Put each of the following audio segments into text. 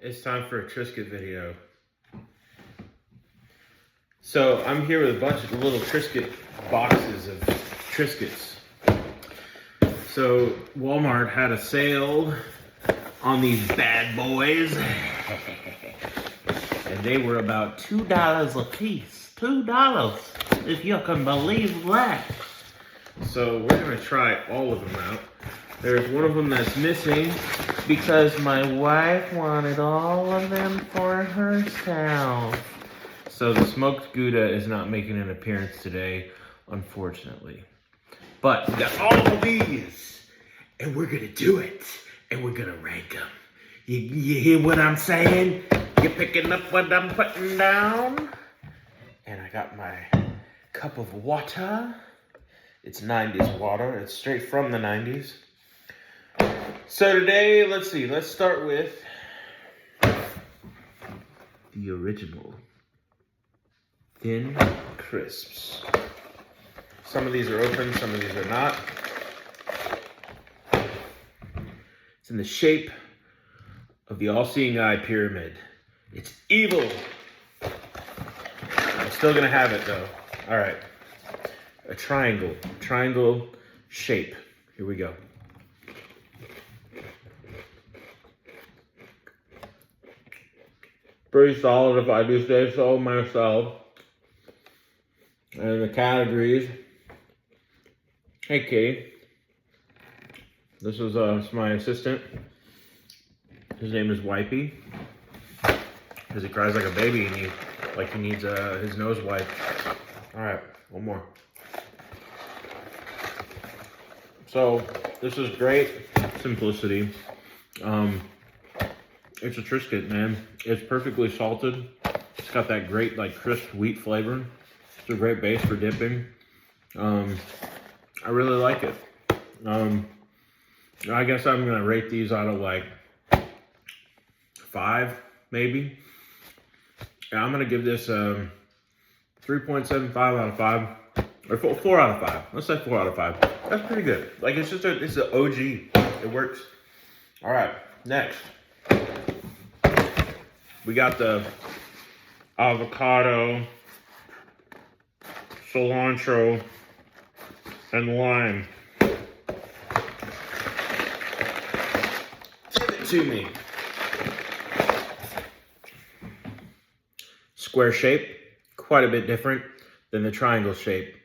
It's time for a Triscuit video. So I'm here with a bunch of little Triscuit boxes of Triscuits. So Walmart had a sale on these bad boys. And they were about $2 a piece. $2, if you can believe that. So we're gonna try all of them out. There's one of them that's missing because my wife wanted all of them for herself. So the smoked Gouda is not making an appearance today, unfortunately. But we got all of these, and we're gonna do it, and we're gonna rank them. You hear what I'm saying? You picking up what I'm putting down? And I got my cup of water. It's 90s water. It's straight from the 90s. So today, let's see. Let's start with the original Thin Crisps. Some of these are open, some of these are not. It's in the shape of the all-seeing eye pyramid. It's evil. I'm still gonna have it though. All right, a triangle shape. Here we go. Pretty solid if I do say so myself. And the categories. Hey, Katie. This is my assistant. His name is Wipey. Because he cries like a baby and he needs his nose wiped. All right, one more. So this is great simplicity. It's a Triscuit, man. It's perfectly salted. It's got that great crisp wheat flavor. It's a great base for dipping. I really like it. I guess I'm gonna rate these out of 5, maybe. Yeah, I'm gonna give this 3.75 out of 5, or 4 out of 5. Let's say 4 out of 5. That's pretty good. It's an OG. It works. All right, next. We got the avocado, cilantro, and lime. Give it to me. Square shape, quite a bit different than the triangle shape,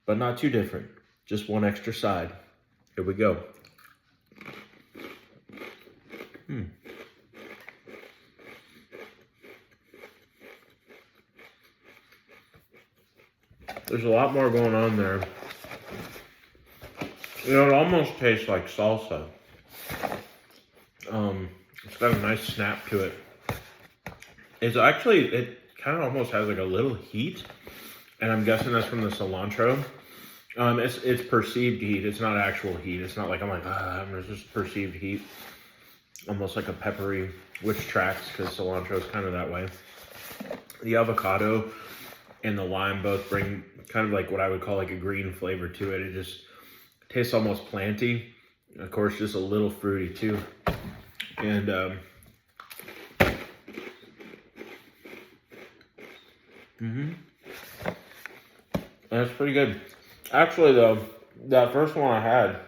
but not too different. Just one extra side. Here we go. There's a lot more going on there. You know, it almost tastes like salsa. It's got a nice snap to it. It kind of almost has a little heat, and I'm guessing that's from the cilantro. It's perceived heat. It's not actual heat. It's not there's just perceived heat. Almost like a peppery, which tracks because cilantro is kind of that way. The avocado and the lime both bring kind of what I would call a green flavor to it. It just tastes almost planty. Of course, just a little fruity too. And that's pretty good. Actually though, that first one I had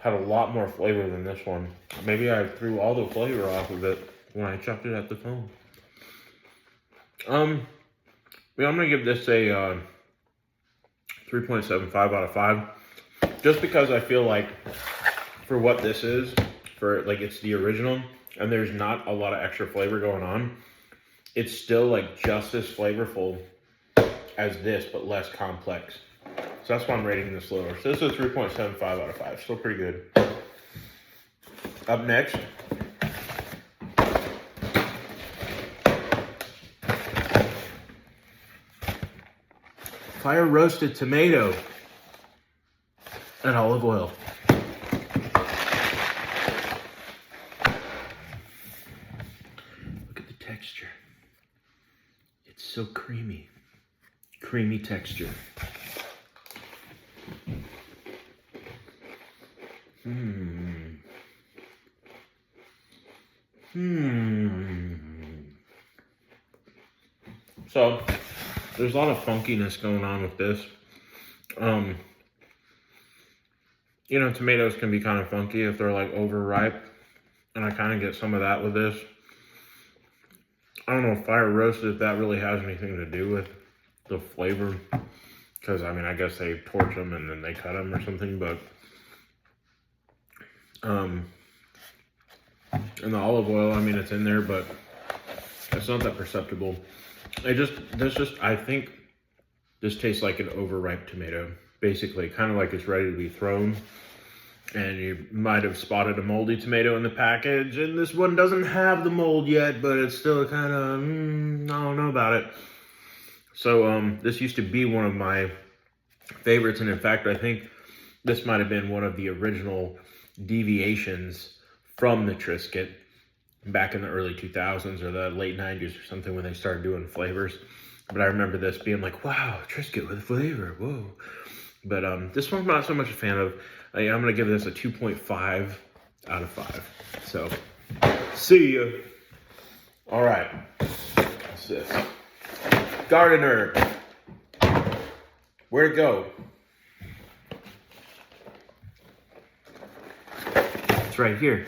a lot more flavor than this one. Maybe I threw all the flavor off of it when I chucked it at the phone. Yeah, I'm gonna give this a 3.75 out of 5, just because I feel like for what this is, it's the original, and there's not a lot of extra flavor going on. It's still just as flavorful as this, but less complex. So that's why I'm rating this lower. So this is a 3.75 out of 5. Still pretty good. Up next, fire roasted tomato and olive oil. Look at the texture. It's so creamy. Creamy texture. Hmm. So there's a lot of funkiness going on with this. You know, tomatoes can be kind of funky if they're like overripe, and I kind of get some of that with this. I don't know if fire roasted, if that really has anything to do with the flavor, because I mean, I guess they torch them and then they cut them or something, but and the olive oil, I mean, it's in there, but it's not that perceptible. I think this tastes like an overripe tomato, basically, kind of like it's ready to be thrown. And you might have spotted a moldy tomato in the package, and this one doesn't have the mold yet, but it's still kind of, I don't know about it. So this used to be one of my favorites, and in fact, I think this might have been one of the original deviations from the Triscuit back in the early 2000s or the late 90s or something when they started doing flavors. But I remember this being like, wow, Triscuit with flavor, whoa. But this one's not so much a fan of. I'm going to give this a 2.5 out of 5. So, see ya. All right. What's this? Gardener. Where'd it go? It's right here.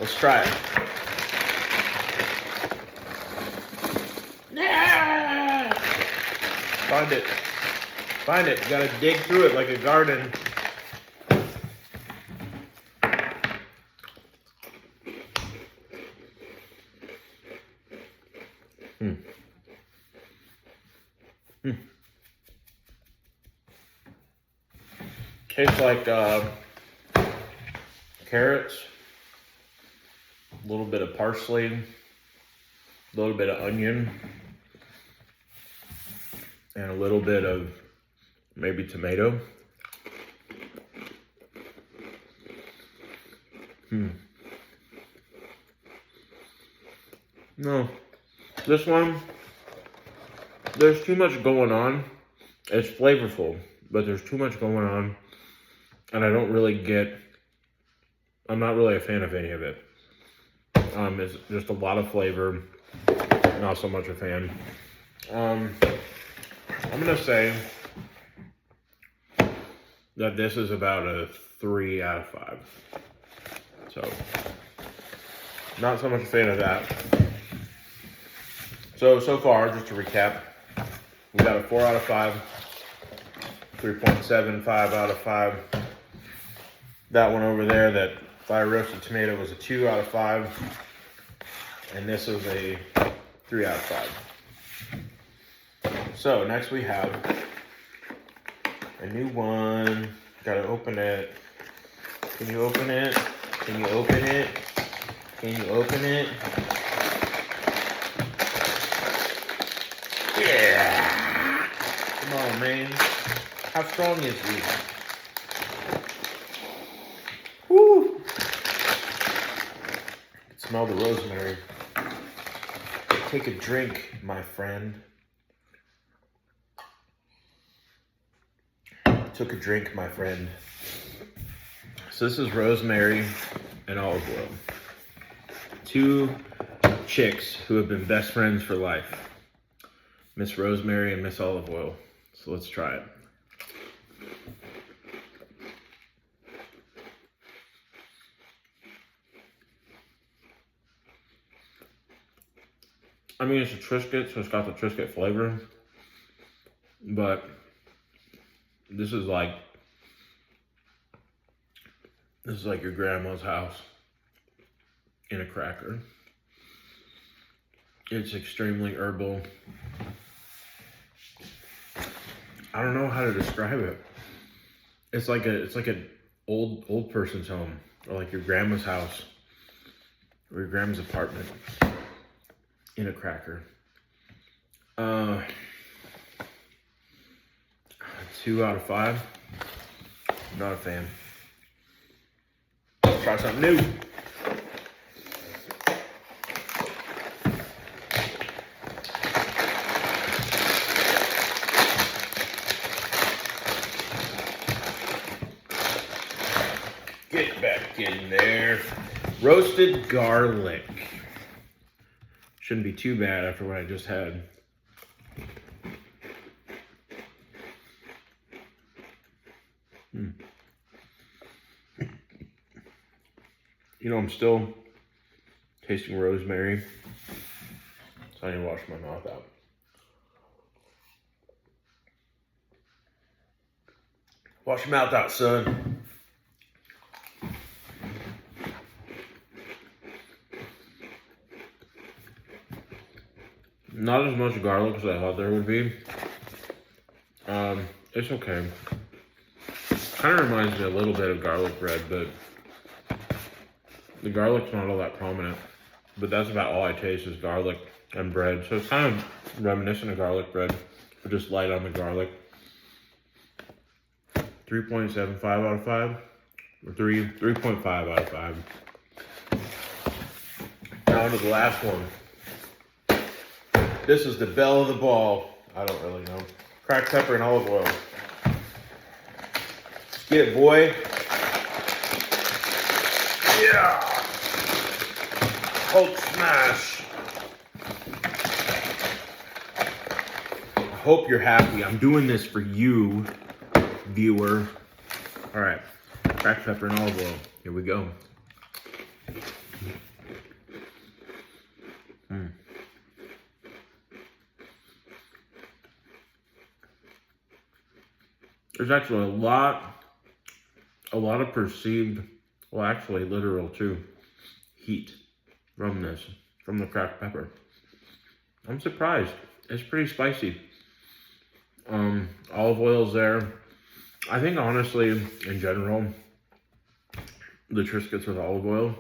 Let's try it. Yeah! Find it. Find it. You gotta dig through it like a garden. Tastes like carrots, a little bit of parsley, a little bit of onion, and a little bit of maybe tomato. No, this one, there's too much going on. It's flavorful, but there's too much going on, and I don't really get, I'm not really a fan of any of it. It's just a lot of flavor, not so much a fan. I'm gonna say that this is about a 3 out of 5. So, not so much a fan of that. So far, just to recap, we got a 4 out of 5, 3.75 out of 5. That one over there, that fire roasted tomato, was a 2 out of 5. And this is a 3 out of 5. So next we have a new one. Gotta open it. Can you open it? Can you open it? Can you open it? Yeah! Come on, man. How strong is he? Woo! I can smell the rosemary. Take a drink, my friend. Took a drink, my friend. So this is rosemary and olive oil. 2 chicks who have been best friends for life. Miss Rosemary and Miss Olive Oil. So let's try it. I mean, it's a Triscuit, so it's got the Triscuit flavor. But this is like your grandma's house in a cracker. It's extremely herbal. I don't know how to describe it. It's like an old person's home, or like your grandma's house, or your grandma's apartment in a cracker. 2 out of 5. Not a fan. Let's try something new. Get back in there. Roasted garlic. Shouldn't be too bad after what I just had. You know, I'm still tasting rosemary, so I need to wash my mouth out. Wash your mouth out, son. Not as much garlic as I thought there would be. It's okay. Kind of reminds me a little bit of garlic bread, but the garlic's not all that prominent. But that's about all I taste is garlic and bread. So it's kind of reminiscent of garlic bread, but just light on the garlic. 3.75 out of 5, or 3.5 out of 5. Now on to the last one. This is the belle of the ball. I don't really know. Cracked pepper and olive oil. Let's get it, boy. Yeah. Hulk smash. I hope you're happy. I'm doing this for you, viewer. All right, cracked pepper and olive oil. Here we go. There's actually a lot of perceived, well, actually literal too, heat from this, from the cracked pepper. I'm surprised. It's pretty spicy. Olive oil's there. I think honestly, in general, the Triscuits with olive oil,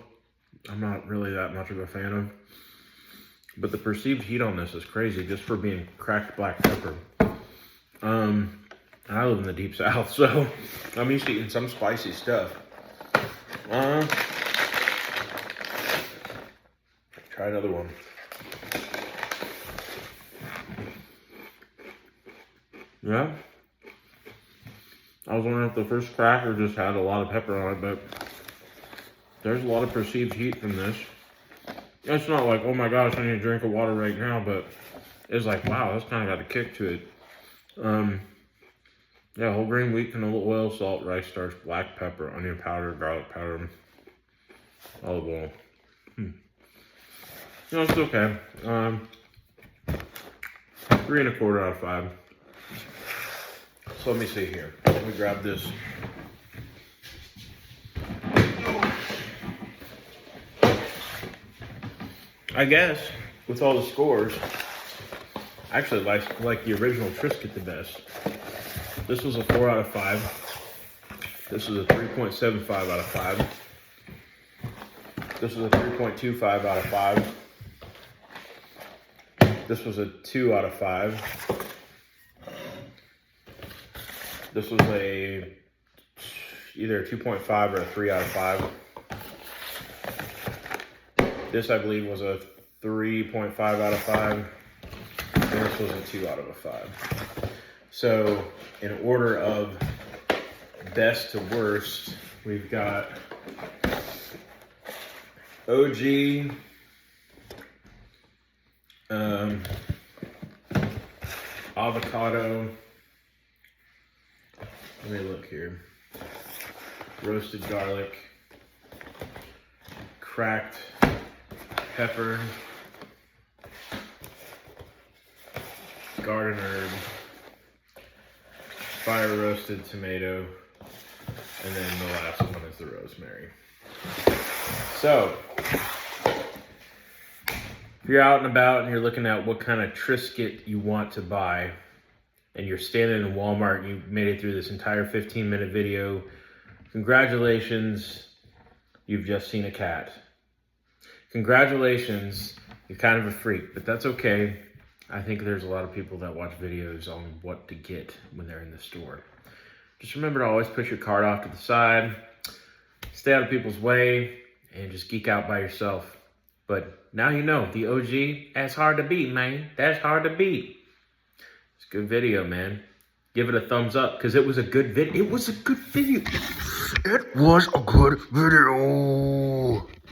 I'm not really that much of a fan of. But the perceived heat on this is crazy just for being cracked black pepper. I live in the deep south, so I'm used to eating some spicy stuff. Try another one. Yeah. I was wondering if the first cracker just had a lot of pepper on it, but there's a lot of perceived heat from this. It's not like, oh my gosh, I need a drink of water right now, but it's like, wow, that's kind of got a kick to it. Yeah, whole grain wheat, canola oil, salt, rice starch, black pepper, onion powder, garlic powder, olive oil. No, it's okay. 3.25 out of 5. So let me see here. Let me grab this. I guess with all the scores, I actually like the original Triscuit the best. This was a 4 out of 5. This is a 3.75 out of 5. This was a 3.25 out of 5. This was a 2 out of 5. This was either a 2.5 or a 3 out of 5. This, I believe, was a 3.5 out of 5. And this was a 2 out of a 5. So, in order of best to worst, we've got OG, avocado, let me look here, roasted garlic, cracked pepper, garden herb, fire roasted tomato, and then the last one is the rosemary. So, if you're out and about and you're looking at what kind of Triscuit you want to buy, and you're standing in Walmart and you made it through this entire 15-minute video, congratulations, you've just seen a cat. Congratulations, you're kind of a freak, but that's okay. I think there's a lot of people that watch videos on what to get when they're in the store. Just remember to always put your cart off to the side, stay out of people's way, and just geek out by yourself. But now you know, the OG, that's hard to beat, man. That's hard to beat. It's a good video, man. Give it a thumbs up, because it was a good video. It was a good video. It was a good video.